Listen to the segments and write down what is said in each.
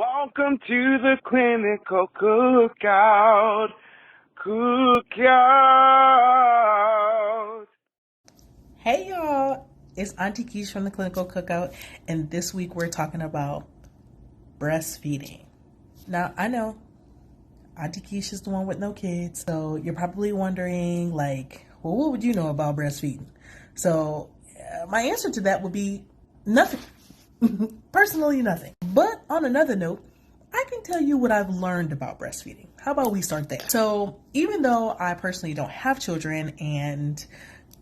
Welcome to the clinical cookout. Cookout. Hey y'all, it's Auntie Kesh from the Clinical Cookout, and this week we're talking about breastfeeding. Now, I know Auntie Kesh is the one with no kids, so you're probably wondering, like, well, what would you know about breastfeeding? So, my answer to that would be nothing. Personally, nothing. But on another note, I can tell you what I've learned about breastfeeding. How about we start there? So, even though I personally don't have children and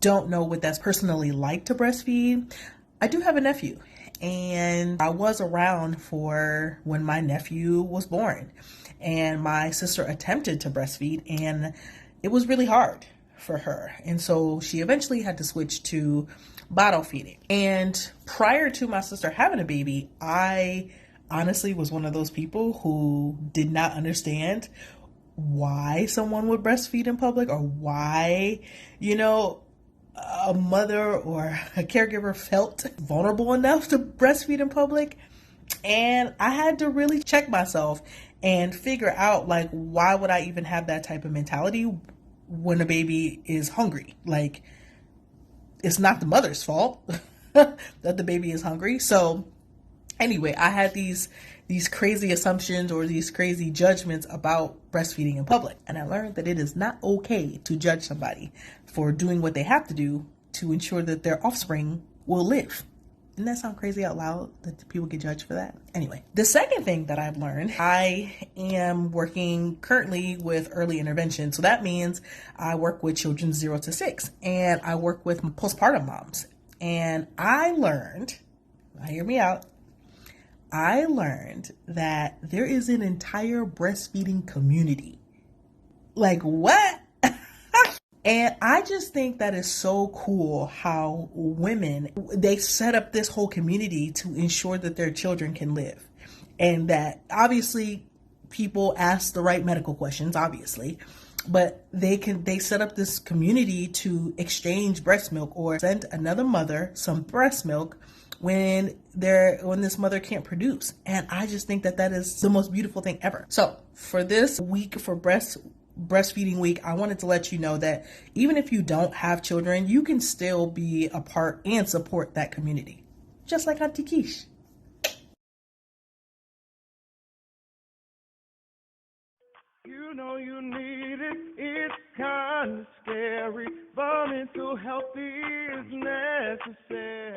don't know what that's personally like to breastfeed, I do have a nephew. And I was around for when my nephew was born. And my sister attempted to breastfeed, and it was really hard for her. And so she eventually had to switch to bottle feeding. And prior to my sister having a baby, I honestly was one of those people who did not understand why someone would breastfeed in public, or why, a mother or a caregiver felt vulnerable enough to breastfeed in public. And I had to really check myself and figure out, like, why would I even have that type of mentality when a baby is hungry? Like, it's not the mother's fault that the baby is hungry. So anyway, I had these crazy assumptions or these crazy judgments about breastfeeding in public. And I learned that it is not okay to judge somebody for doing what they have to do to ensure that their offspring will live. Doesn't that sound crazy out loud that people get judged for that? Anyway, the second thing that I've learned, I am working currently with early intervention. So that means I work with children 0 to 6, and I work with postpartum moms. And I learned, now hear me out, I learned that there is an entire breastfeeding community. Like, what? And I just think that is so cool how women, they set up this whole community to ensure that their children can live. And that obviously people ask the right medical questions, obviously, but they set up this community to exchange breast milk or send another mother some breast milk when this mother can't produce. And I just think that that is the most beautiful thing ever. So for this week, for breastfeeding week, I wanted to let you know that even if you don't have children, you can still be a part and support that community, just like Auntie Kesh. You know you need it. It's kind of scary, but mental health is necessary.